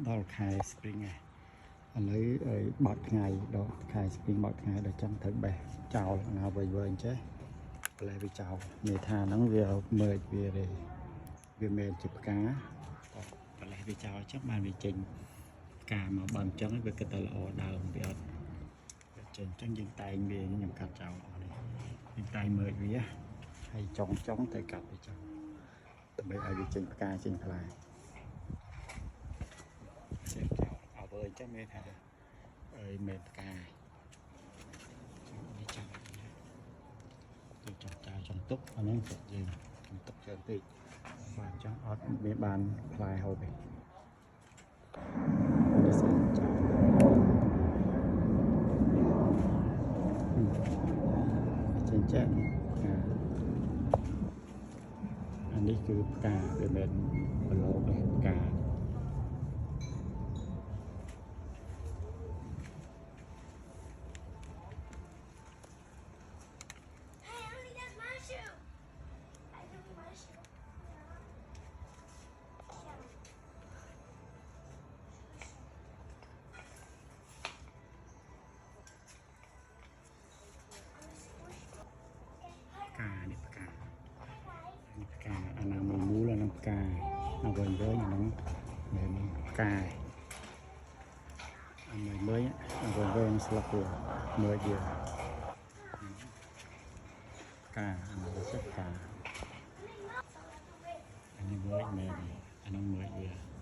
ដល់ខែ spring ហើយឥឡូវបាត់ថ្ងៃដល់ខែ spring បាត់ថ្ងៃដល់ចង់ត្រូវបេះចោលណាវិញចេះប្រឡេះវាចោលមានថាហ្នឹងវាមើលវាមែនជាផ្កាប្រឡេះវាចោលចឹងបានវាចេញផ្កាមកបើមិនចឹងវាគិតតែល្អដើមវាអត់ចេញចឹងយើងតែងវាខ្ញុំកាត់ចោលអស់នេះយើងតែងមើលវាហើយចង់ទៅកាត់វាចោលដើម្បីឲ្យវាចេញផ្កាចេញផ្លែសេចក្ដីអើបើចឹងមានថាមែនផ្កានេះចាំទៅចោលចង់ទុកអាហ្នឹងយើងទុកច្រើនពេកបានចឹងអត់មានបានផ្លែហូបទេនេះសិនចោលចេញចាក់អានេះគឺផ្កាវាមិនប្រឡូកទេផ្កា ផ្កានេះផ្កាអាណាមូលអានឹងផ្កាអាវិញអានឹងមានផ្កាអាមើលអាវិញស្លឹកវាមើលវាផ្កាអានឹងផ្កាអានេះមើលមែនអានឹងមើលវា